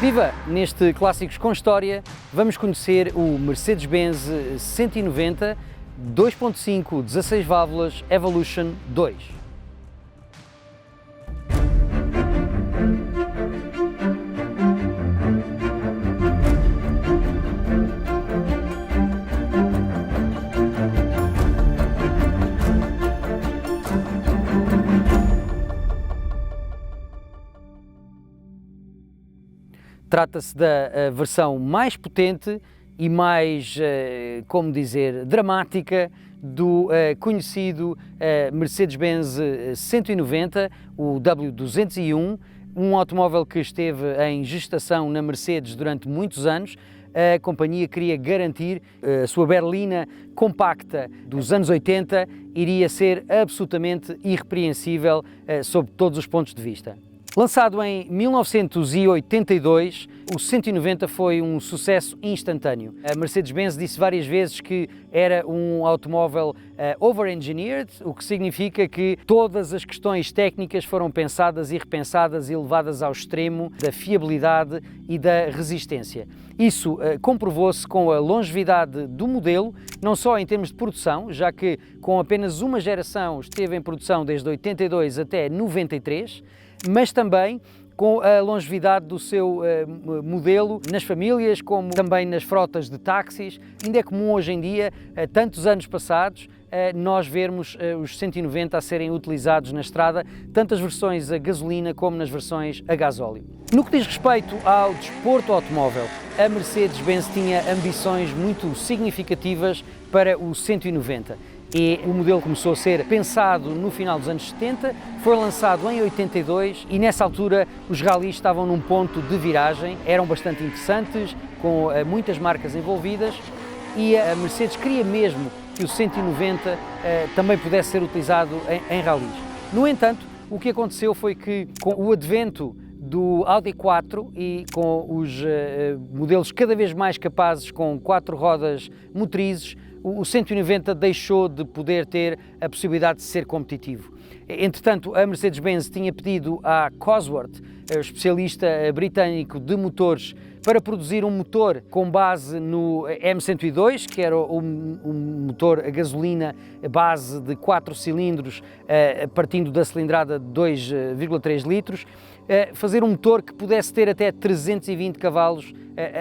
Viva! Neste Clássicos com História vamos conhecer o Mercedes-Benz 190 2.5 16 válvulas Evolution 2. Trata-se da versão mais potente e mais, como dizer, dramática do conhecido Mercedes-Benz 190, o W201, um automóvel que esteve em gestação na Mercedes durante muitos anos. A companhia queria garantir a sua berlina compacta dos anos 80 iria ser absolutamente irrepreensível sob todos os pontos de vista. Lançado em 1982, o 190 foi um sucesso instantâneo. A Mercedes-Benz disse várias vezes que era um automóvel over-engineered, o que significa que todas as questões técnicas foram pensadas e repensadas e levadas ao extremo da fiabilidade e da resistência. Isso comprovou-se com a longevidade do modelo, não só em termos de produção, já que com apenas uma geração esteve em produção desde 82 até 93, mas também com a longevidade do seu modelo nas famílias, como também nas frotas de táxis. Ainda é comum hoje em dia, tantos anos passados, nós vermos os 190 a serem utilizados na estrada, tanto as versões a gasolina como nas versões a gasóleo. No que diz respeito ao desporto automóvel, a Mercedes-Benz tinha ambições muito significativas para o 190. E o modelo começou a ser pensado no final dos anos 70, foi lançado em 82 e nessa altura os ralis estavam num ponto de viragem, eram bastante interessantes, com muitas marcas envolvidas e a Mercedes queria mesmo que o 190 também pudesse ser utilizado em ralis. No entanto, o que aconteceu foi que com o advento do Audi A4 e com os modelos cada vez mais capazes com 4 rodas motrizes, o 190 deixou de poder ter a possibilidade de ser competitivo. Entretanto, a Mercedes-Benz tinha pedido à Cosworth, especialista britânico de motores, para produzir um motor com base no M102, que era um motor a gasolina base de 4 cilindros, partindo da cilindrada de 2,3 litros, fazer um motor que pudesse ter até 320 cavalos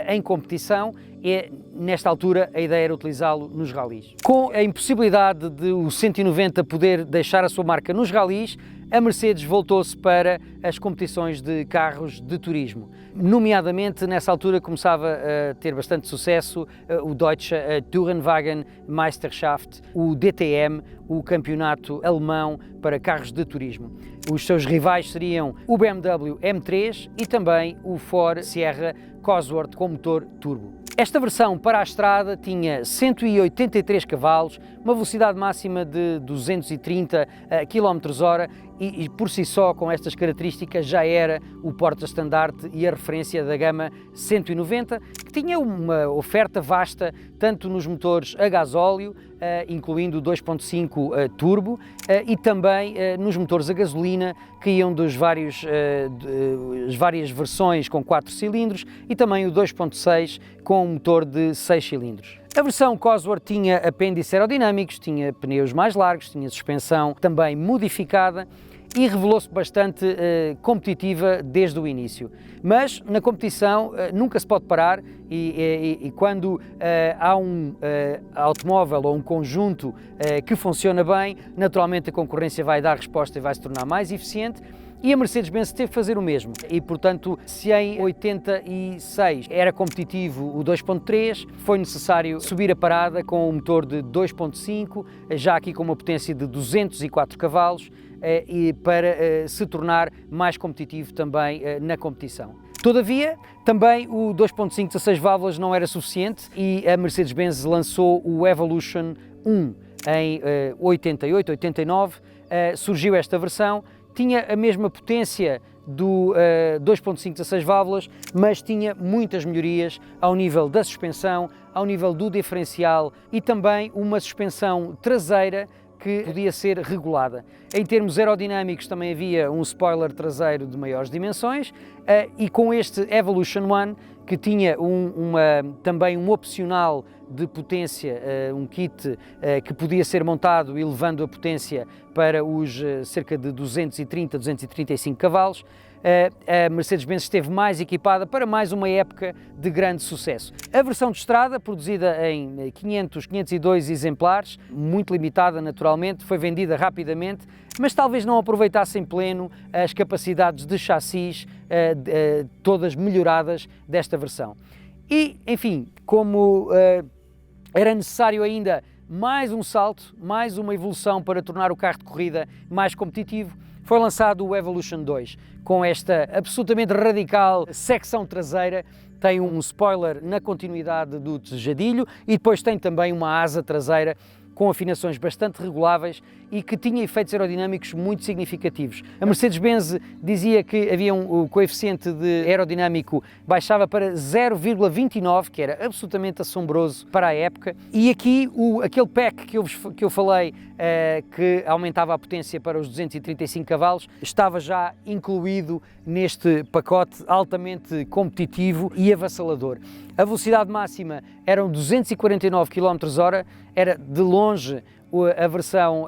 em competição e, nesta altura, a ideia era utilizá-lo nos ralis. Com a impossibilidade de o 190 poder deixar a sua marca nos ralis, a Mercedes voltou-se para as competições de carros de turismo. Nomeadamente, nessa altura começava a ter bastante sucesso o Deutsche Tourenwagen Meisterschaft, o DTM, o campeonato alemão para carros de turismo. Os seus rivais seriam o BMW M3 e também o Ford Sierra Cosworth com motor turbo. Esta versão para a estrada tinha 183 cavalos, uma velocidade máxima de 230 km/h e por si só, com estas características, já era o porta-estandarte e a referência da gama 190, que tinha uma oferta vasta tanto nos motores a gasóleo, incluindo o 2.5 turbo, e também nos motores a gasolina, que iam das várias versões com 4 cilindros e também o 2.6 com um motor de 6 cilindros. A versão Cosworth tinha apêndices aerodinâmicos, tinha pneus mais largos, tinha suspensão também modificada e revelou-se bastante competitiva desde o início. Mas na competição nunca se pode parar e quando há um automóvel ou um conjunto que funciona bem, naturalmente a concorrência vai dar resposta e vai se tornar mais eficiente. E a Mercedes-Benz teve que fazer o mesmo e, portanto, se em 86 era competitivo o 2.3, foi necessário subir a parada com um motor de 2.5, já aqui com uma potência de 204 cavalos, e para se tornar mais competitivo também na competição. Todavia, também o 2.5 16 válvulas não era suficiente e a Mercedes-Benz lançou o Evolution 1 em 88, 89, surgiu esta versão. Tinha a mesma potência do 2.5 16 válvulas, mas tinha muitas melhorias ao nível da suspensão, ao nível do diferencial e também uma suspensão traseira que podia ser regulada. Em termos aerodinâmicos também havia um spoiler traseiro de maiores dimensões e com este Evolution One, que tinha também um opcional de potência, um kit que podia ser montado elevando a potência para os cerca de 230, 235 cavalos, a Mercedes-Benz esteve mais equipada para mais uma época de grande sucesso. A versão de estrada, produzida em 502 exemplares, muito limitada naturalmente, foi vendida rapidamente, mas talvez não aproveitasse em pleno as capacidades de chassis todas melhoradas desta versão. E, enfim, como era necessário ainda mais um salto, mais uma evolução para tornar o carro de corrida mais competitivo, foi lançado o Evolution 2, com esta absolutamente radical secção traseira. Tem um spoiler na continuidade do tejadilho e depois tem também uma asa traseira com afinações bastante reguláveis e que tinha efeitos aerodinâmicos muito significativos. A Mercedes-Benz dizia que havia o coeficiente de aerodinâmico baixava para 0,29, que era absolutamente assombroso para a época, e aqui aquele pack que eu falei, que aumentava a potência para os 235 cavalos, estava já incluído neste pacote altamente competitivo e avassalador. A velocidade máxima eram 249 km/h, era de longe a versão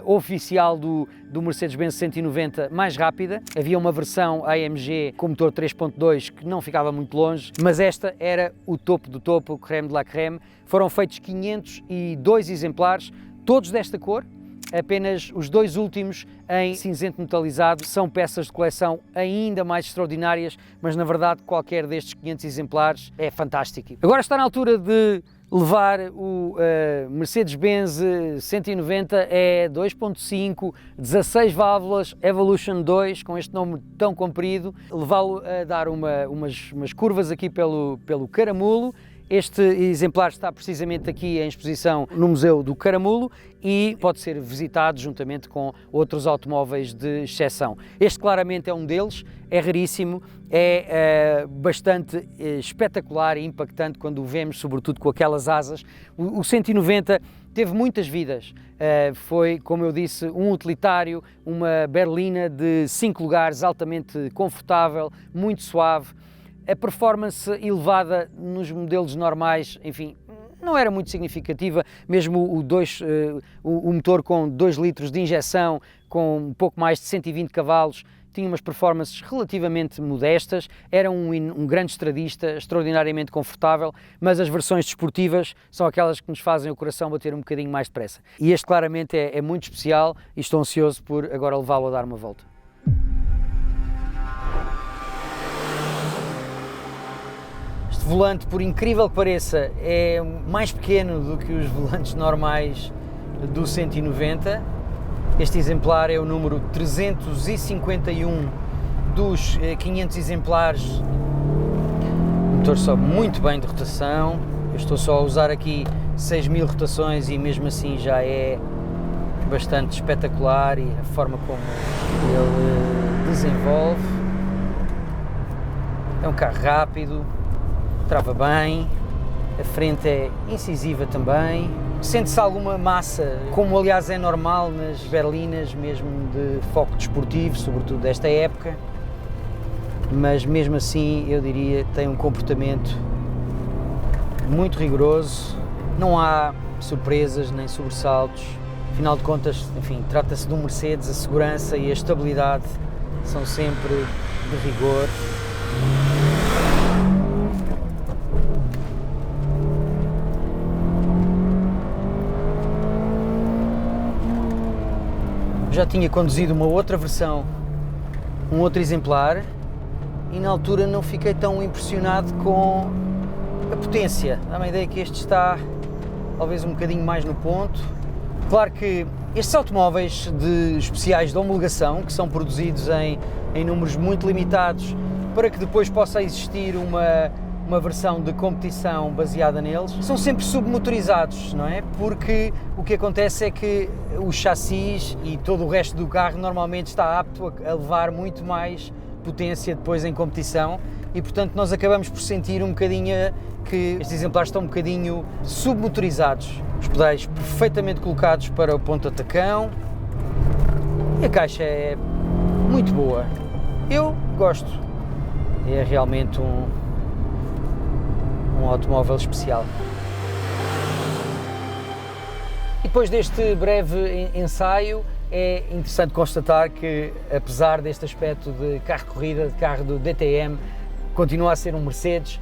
oficial do Mercedes-Benz 190 mais rápida. Havia uma versão AMG com motor 3.2 que não ficava muito longe, mas esta era o topo do topo, o crème de la crème. Foram feitos 502 exemplares, todos desta cor. Apenas os dois últimos em cinzento metalizado são peças de coleção ainda mais extraordinárias, mas na verdade qualquer destes 500 exemplares é fantástico. Agora está na altura de levar o Mercedes-Benz 190 2.5, 16 válvulas Evolution 2, com este nome tão comprido, levá-lo a dar umas curvas aqui pelo Caramulo. Este exemplar está precisamente aqui em exposição no Museu do Caramulo e pode ser visitado juntamente com outros automóveis de exceção. Este claramente é um deles, é raríssimo, é bastante espetacular e impactante quando o vemos, sobretudo com aquelas asas. O 190 teve muitas vidas, foi, como eu disse, um utilitário, uma berlina de 5 lugares, altamente confortável, muito suave. A performance elevada nos modelos normais, enfim, não era muito significativa, mesmo o motor com 2 litros de injeção, com um pouco mais de 120 cavalos, tinha umas performances relativamente modestas, era um grande estradista, extraordinariamente confortável, mas as versões desportivas são aquelas que nos fazem o coração bater um bocadinho mais depressa. E este claramente é muito especial e estou ansioso por agora levá-lo a dar uma volta. Volante, por incrível que pareça, é mais pequeno do que os volantes normais do 190. Este exemplar é o número 351 dos 500 exemplares. O motor sobe muito bem de rotação. Eu estou só a usar aqui 6.000 rotações e mesmo assim já é bastante espetacular, e a forma como ele desenvolve. É um carro rápido, trava bem, a frente é incisiva também, sente-se alguma massa, como aliás é normal nas berlinas, mesmo de foco desportivo, sobretudo desta época, mas mesmo assim eu diria que tem um comportamento muito rigoroso, não há surpresas nem sobressaltos, afinal de contas, enfim, trata-se de um Mercedes, a segurança e a estabilidade são sempre de rigor. Já tinha conduzido uma outra versão, um outro exemplar, e na altura não fiquei tão impressionado com a potência. Dá-me a ideia que este está talvez um bocadinho mais no ponto. Claro que estes automóveis especiais de homologação, que são produzidos em números muito limitados, para que depois possa existir uma versão de competição baseada neles, são sempre submotorizados, não é? Porque o que acontece é que o chassis e todo o resto do carro normalmente está apto a levar muito mais potência depois em competição, e portanto nós acabamos por sentir um bocadinho que estes exemplares estão um bocadinho submotorizados. Os pedais perfeitamente colocados para o ponto de tacão e a caixa é muito boa. Eu gosto. É realmente um automóvel especial. E depois deste breve ensaio, é interessante constatar que, apesar deste aspecto de carro de corrida, de carro do DTM, continua a ser um Mercedes.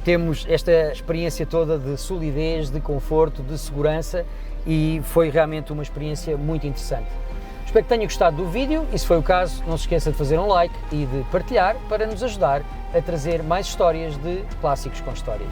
Temos esta experiência toda de solidez, de conforto, de segurança e foi realmente uma experiência muito interessante. Espero que tenha gostado do vídeo e, se foi o caso, não se esqueça de fazer um like e de partilhar para nos ajudar a trazer mais histórias de clássicos com histórias.